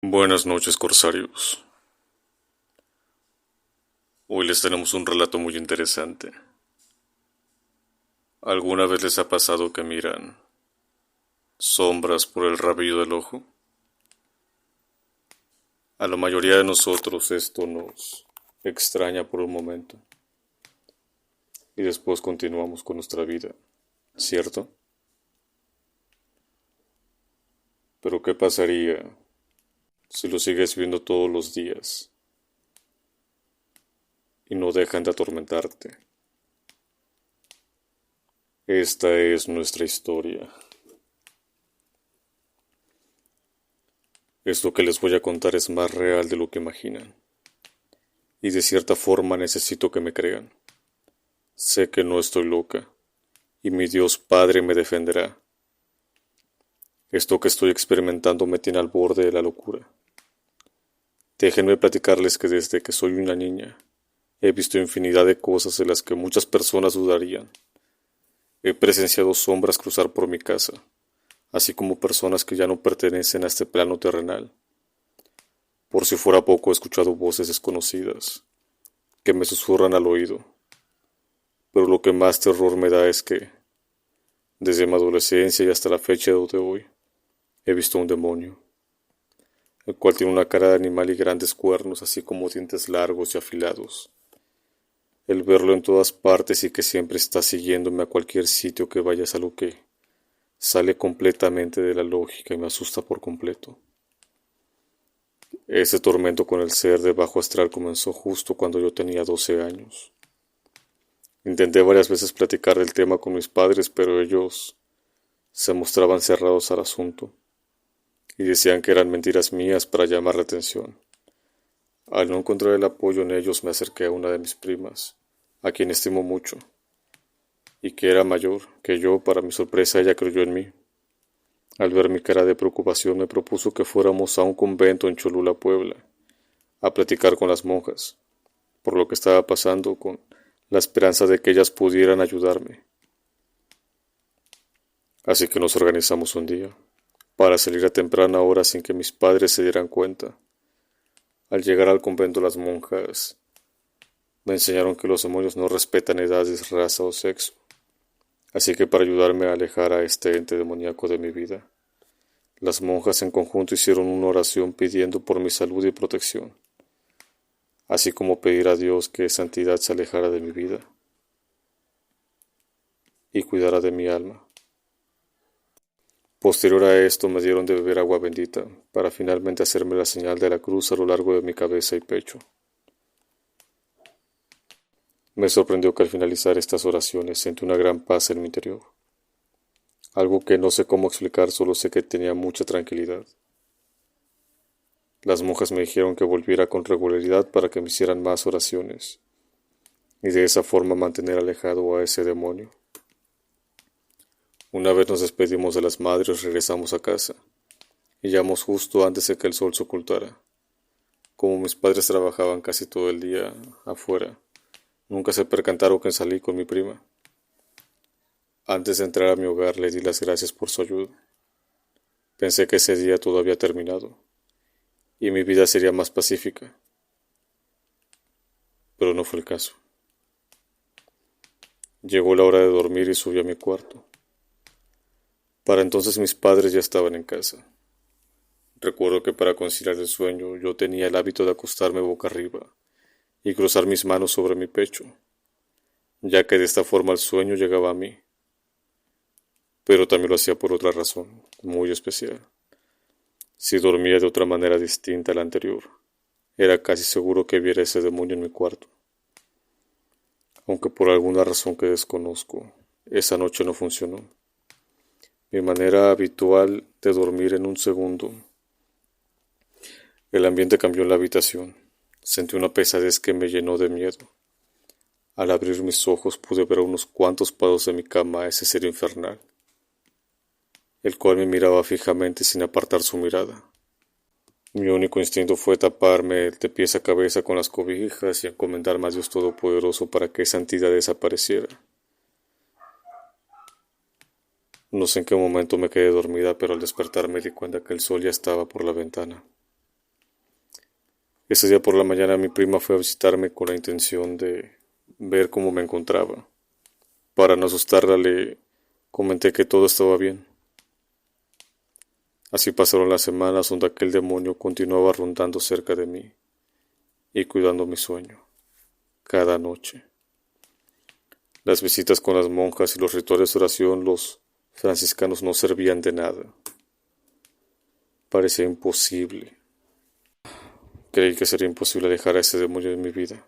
Buenas noches, corsarios. Hoy les tenemos un relato muy interesante. ¿Alguna vez les ha pasado que miran sombras por el rabillo del ojo? A la mayoría de nosotros esto nos extraña por un momento y después continuamos con nuestra vida, ¿cierto? Pero ¿qué pasaría si lo sigues viendo todos los días y no dejan de atormentarte? Esta es nuestra historia. Esto que les voy a contar es más real de lo que imaginan, y de cierta forma necesito que me crean. Sé que no estoy loca, y mi Dios Padre me defenderá. Esto que estoy experimentando me tiene al borde de la locura. Déjenme platicarles que desde que soy una niña, he visto infinidad de cosas de las que muchas personas dudarían. He presenciado sombras cruzar por mi casa, así como personas que ya no pertenecen a este plano terrenal. Por si fuera poco, he escuchado voces desconocidas, que me susurran al oído. Pero lo que más terror me da es que, desde mi adolescencia y hasta la fecha de hoy, he visto un demonio, el cual tiene una cara de animal y grandes cuernos, así como dientes largos y afilados. El verlo en todas partes y que siempre está siguiéndome a cualquier sitio que vaya es algo que sale completamente de la lógica y me asusta por completo. Ese tormento con el ser de bajo astral comenzó justo cuando yo tenía 12 años. Intenté varias veces platicar del tema con mis padres, pero ellos se mostraban cerrados al asunto y decían que eran mentiras mías para llamar la atención. Al no encontrar el apoyo en ellos, me acerqué a una de mis primas, a quien estimo mucho, y que era mayor que yo. Para mi sorpresa, ella creyó en mí. Al ver mi cara de preocupación, me propuso que fuéramos a un convento en Cholula, Puebla, a platicar con las monjas, por lo que estaba pasando, con la esperanza de que ellas pudieran ayudarme. Así que nos organizamos un día, para salir a temprana hora sin que mis padres se dieran cuenta. Al llegar al convento, las monjas me enseñaron que los demonios no respetan edades, raza o sexo, así que para ayudarme a alejar a este ente demoníaco de mi vida, las monjas en conjunto hicieron una oración pidiendo por mi salud y protección, así como pedir a Dios que esa entidad se alejara de mi vida y cuidara de mi alma. Posterior a esto me dieron de beber agua bendita, para finalmente hacerme la señal de la cruz a lo largo de mi cabeza y pecho. Me sorprendió que al finalizar estas oraciones sentí una gran paz en mi interior. Algo que no sé cómo explicar, solo sé que tenía mucha tranquilidad. Las monjas me dijeron que volviera con regularidad para que me hicieran más oraciones, y de esa forma mantener alejado a ese demonio. Una vez nos despedimos de las madres, regresamos a casa, y llegamos justo antes de que el sol se ocultara. Como mis padres trabajaban casi todo el día afuera, nunca se percataron que salí con mi prima. Antes de entrar a mi hogar le di las gracias por su ayuda. Pensé que ese día todo había terminado y mi vida sería más pacífica, pero no fue el caso. Llegó la hora de dormir y subí a mi cuarto. Para entonces mis padres ya estaban en casa. Recuerdo que para conciliar el sueño yo tenía el hábito de acostarme boca arriba y cruzar mis manos sobre mi pecho, ya que de esta forma el sueño llegaba a mí. Pero también lo hacía por otra razón, muy especial. Si dormía de otra manera distinta a la anterior, era casi seguro que viera ese demonio en mi cuarto. Aunque por alguna razón que desconozco, esa noche no funcionó. Mi manera habitual de dormir en un segundo. El ambiente cambió en la habitación. Sentí una pesadez que me llenó de miedo. Al abrir mis ojos pude ver a unos cuantos pasos de mi cama a ese ser infernal, el cual me miraba fijamente sin apartar su mirada. Mi único instinto fue taparme de pies a cabeza con las cobijas y encomendarme a Dios Todopoderoso para que esa entidad desapareciera. No sé en qué momento me quedé dormida, pero al despertar me di cuenta que el sol ya estaba por la ventana. Ese día por la mañana mi prima fue a visitarme con la intención de ver cómo me encontraba. Para no asustarla le comenté que todo estaba bien. Así pasaron las semanas donde aquel demonio continuaba rondando cerca de mí y cuidando mi sueño, cada noche. Las visitas con las monjas y los rituales de oración los franciscanos no servían de nada. Parecía imposible. Creí que sería imposible dejar a ese demonio de mi vida.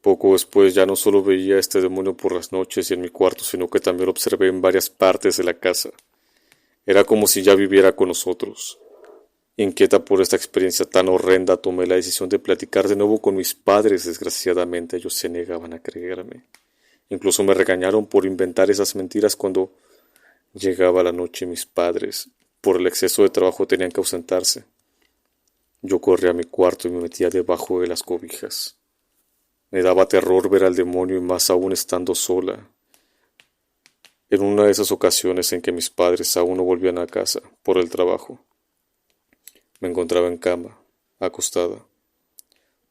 Poco después ya no solo veía a este demonio por las noches y en mi cuarto, sino que también lo observé en varias partes de la casa. Era como si ya viviera con nosotros. Inquieta por esta experiencia tan horrenda, tomé la decisión de platicar de nuevo con mis padres. Desgraciadamente, ellos se negaban a creerme. Incluso me regañaron por inventar esas mentiras cuando llegaba la noche y mis padres, por el exceso de trabajo, tenían que ausentarse. Yo corría a mi cuarto y me metía debajo de las cobijas. Me daba terror ver al demonio y más aún estando sola. En una de esas ocasiones en que mis padres aún no volvían a casa por el trabajo, me encontraba en cama, acostada,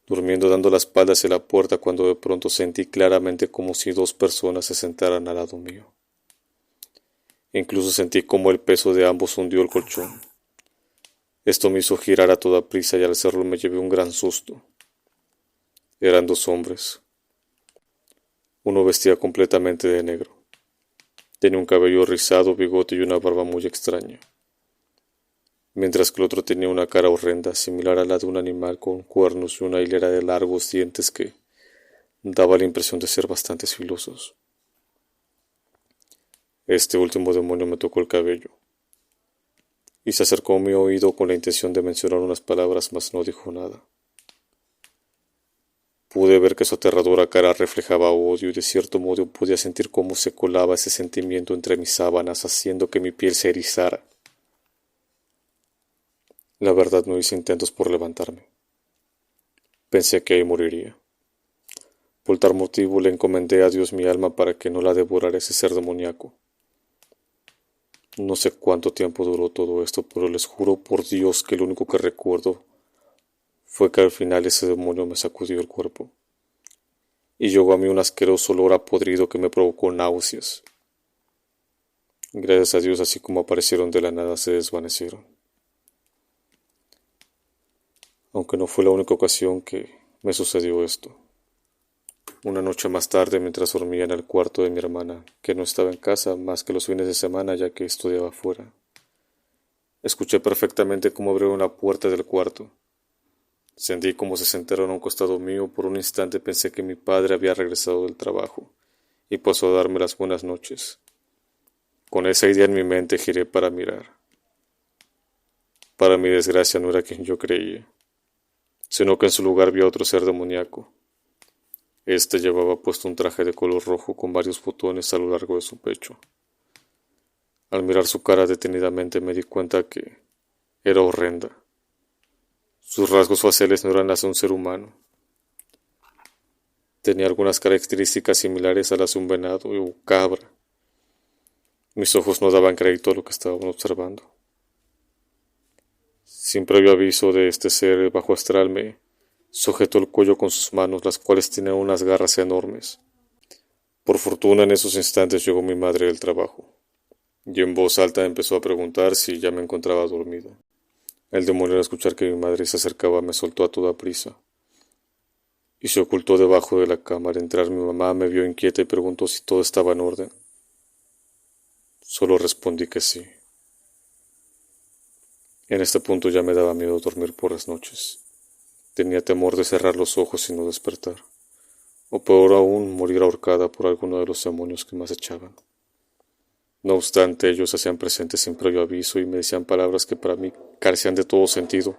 durmiendo dando la espalda hacia la puerta cuando de pronto sentí claramente como si dos personas se sentaran al lado mío. Incluso sentí como el peso de ambos hundió el colchón. Esto me hizo girar a toda prisa y al hacerlo me llevé un gran susto. Eran dos hombres. Uno vestía completamente de negro. Tenía un cabello rizado, bigote y una barba muy extraña, mientras que el otro tenía una cara horrenda, similar a la de un animal con cuernos y una hilera de largos dientes que daba la impresión de ser bastante filosos. Este último demonio me tocó el cabello y se acercó a mi oído con la intención de mencionar unas palabras, mas no dijo nada. Pude ver que su aterradora cara reflejaba odio y de cierto modo podía sentir cómo se colaba ese sentimiento entre mis sábanas, haciendo que mi piel se erizara. La verdad, no hice intentos por levantarme. Pensé que ahí moriría. Por tal motivo le encomendé a Dios mi alma para que no la devorara ese ser demoníaco. No sé cuánto tiempo duró todo esto, pero les juro por Dios que lo único que recuerdo fue que al final ese demonio me sacudió el cuerpo y llegó a mí un asqueroso olor a podrido que me provocó náuseas. Gracias a Dios, así como aparecieron de la nada, se desvanecieron. Aunque no fue la única ocasión que me sucedió esto. Una noche más tarde, mientras dormía en el cuarto de mi hermana, que no estaba en casa más que los fines de semana ya que estudiaba afuera, escuché perfectamente cómo abrieron la puerta del cuarto. Sentí como se sentaron a un costado mío. Por un instante pensé que mi padre había regresado del trabajo y pasó a darme las buenas noches. Con esa idea en mi mente giré para mirar. Para mi desgracia no era quien yo creía, sino que en su lugar vi a otro ser demoníaco. Este llevaba puesto un traje de color rojo con varios botones a lo largo de su pecho. Al mirar su cara detenidamente me di cuenta que era horrenda. Sus rasgos faciales no eran las de un ser humano. Tenía algunas características similares a las de un venado o cabra. Mis ojos no daban crédito a lo que estaban observando. Sin previo aviso de este ser bajo astral me sujetó el cuello con sus manos, las cuales tenían unas garras enormes. Por fortuna en esos instantes llegó mi madre del trabajo, y en voz alta empezó a preguntar si ya me encontraba dormida. El demonio, al escuchar que mi madre se acercaba, me soltó a toda prisa y se ocultó debajo de la cama. Al entrar mi mamá me vio inquieta y preguntó si todo estaba en orden. Solo respondí que sí. En este punto ya me daba miedo dormir por las noches. Tenía temor de cerrar los ojos y no despertar, o peor aún, morir ahorcada por alguno de los demonios que me acechaban. No obstante, ellos se hacían presentes sin previo aviso y me decían palabras que para mí carecían de todo sentido.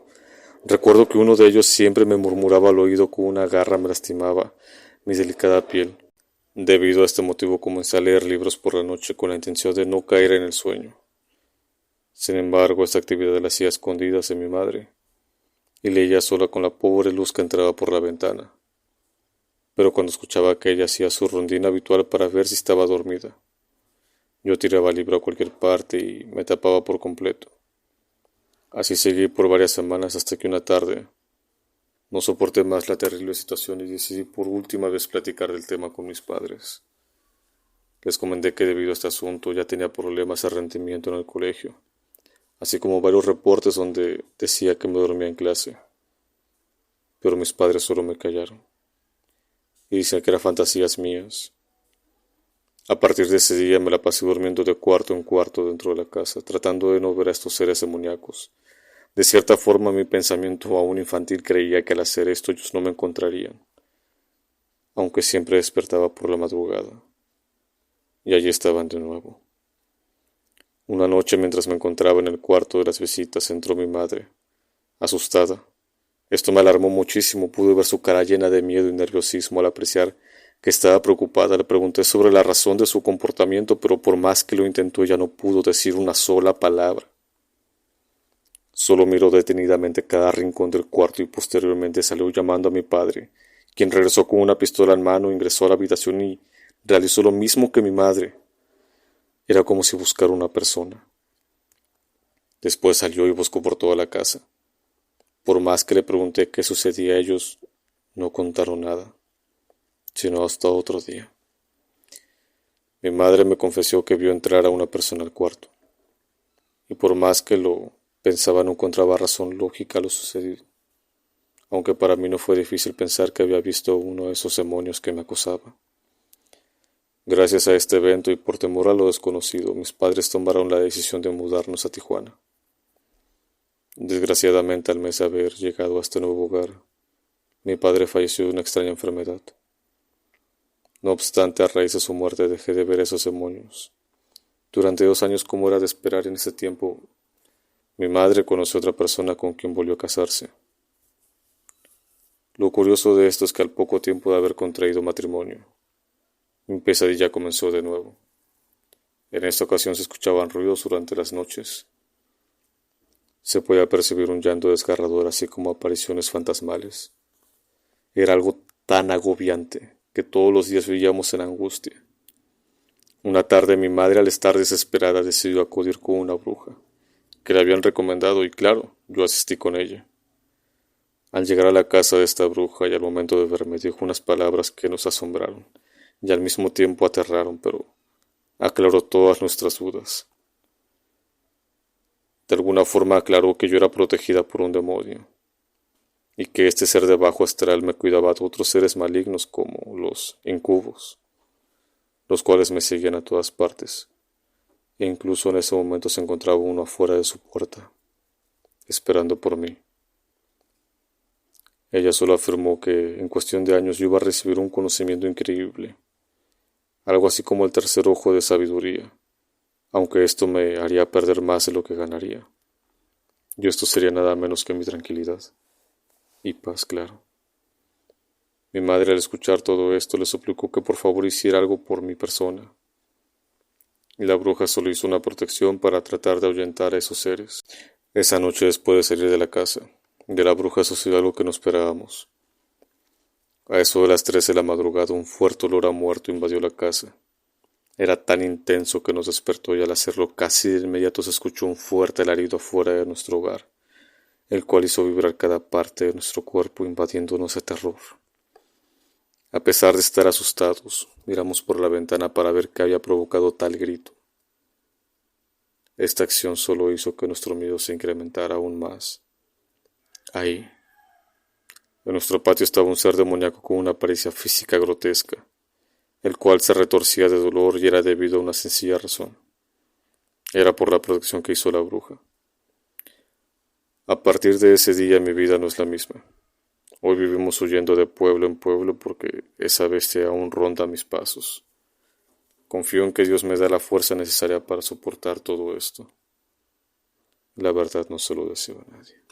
Recuerdo que uno de ellos siempre me murmuraba al oído que una garra me lastimaba mi delicada piel. Debido a este motivo comencé a leer libros por la noche con la intención de no caer en el sueño. Sin embargo, esta actividad la hacía a escondidas de mi madre y leía sola con la pobre luz que entraba por la ventana. Pero cuando escuchaba que ella hacía su rondín habitual para ver si estaba dormida, yo tiraba el libro a cualquier parte y me tapaba por completo. Así seguí por varias semanas hasta que una tarde No soporté más la terrible situación y decidí por última vez platicar del tema con mis padres. Les comenté que debido a este asunto ya tenía problemas de rendimiento en el colegio, así como varios reportes donde decía que me dormía en clase. Pero mis padres solo me callaron y decían que eran fantasías mías. A partir de ese día me la pasé durmiendo de cuarto en cuarto dentro de la casa, tratando de no ver a estos seres demoníacos. De cierta forma, mi pensamiento aún infantil creía que al hacer esto ellos no me encontrarían, aunque siempre despertaba por la madrugada. Y allí estaban de nuevo. Una noche, mientras me encontraba en el cuarto de las visitas, entró mi madre, asustada. Esto me alarmó muchísimo, pude ver su cara llena de miedo y nerviosismo al apreciar que estaba preocupada. Le pregunté sobre la razón de su comportamiento, pero por más que lo intentó, ella no pudo decir una sola palabra. Solo miró detenidamente cada rincón del cuarto y posteriormente salió llamando a mi padre, quien regresó con una pistola en mano, ingresó a la habitación y realizó lo mismo que mi madre. Era como si buscara una persona. Después salió y buscó por toda la casa. Por más que le pregunté qué sucedía, ellos no contaron nada, sino hasta otro día. Mi madre me confesó que vio entrar a una persona al cuarto, y por más que lo pensaba no encontraba razón lógica a lo sucedido, aunque para mí no fue difícil pensar que había visto uno de esos demonios que me acosaba. Gracias a este evento y por temor a lo desconocido, mis padres tomaron la decisión de mudarnos a Tijuana. Desgraciadamente, al mes de haber llegado a este nuevo hogar, mi padre falleció de una extraña enfermedad. No obstante, a raíz de su muerte dejé de ver esos demonios. Durante 2 años, como era de esperar en ese tiempo, mi madre conoció a otra persona con quien volvió a casarse. Lo curioso de esto es que al poco tiempo de haber contraído matrimonio, mi pesadilla comenzó de nuevo. En esta ocasión se escuchaban ruidos durante las noches. Se podía percibir un llanto desgarrador, así como apariciones fantasmales. Era algo tan agobiante que todos los días vivíamos en angustia. Una tarde mi madre, al estar desesperada, decidió acudir con una bruja, que le habían recomendado y claro, yo asistí con ella. Al llegar a la casa de esta bruja y al momento de verme dijo unas palabras que nos asombraron y al mismo tiempo aterraron, pero aclaró todas nuestras dudas. De alguna forma aclaró que yo era protegida por un demonio, y que este ser de bajo astral me cuidaba de otros seres malignos como los incubos, los cuales me seguían a todas partes, e incluso en ese momento se encontraba uno afuera de su puerta, esperando por mí. Ella solo afirmó que en cuestión de años yo iba a recibir un conocimiento increíble, algo así como el tercer ojo de sabiduría, aunque esto me haría perder más de lo que ganaría. Y esto sería nada menos que mi tranquilidad y paz, claro. Mi madre, al escuchar todo esto, le suplicó que por favor hiciera algo por mi persona. Y la bruja solo hizo una protección para tratar de ahuyentar a esos seres. Esa noche, después de salir de la casa, de la bruja sucedió algo que no esperábamos. A eso de las 3 de la madrugada, un fuerte olor a muerto invadió la casa. Era tan intenso que nos despertó y al hacerlo casi de inmediato se escuchó un fuerte alarido afuera de nuestro hogar, el cual hizo vibrar cada parte de nuestro cuerpo invadiéndonos de terror. A pesar de estar asustados, miramos por la ventana para ver qué había provocado tal grito. Esta acción solo hizo que nuestro miedo se incrementara aún más. Ahí, en nuestro patio estaba un ser demoníaco con una apariencia física grotesca, el cual se retorcía de dolor y era debido a una sencilla razón. Era por la protección que hizo la bruja. A partir de ese día mi vida no es la misma. Hoy vivimos huyendo de pueblo en pueblo porque esa bestia aún ronda mis pasos. Confío en que Dios me da la fuerza necesaria para soportar todo esto. La verdad no se lo deseo a nadie.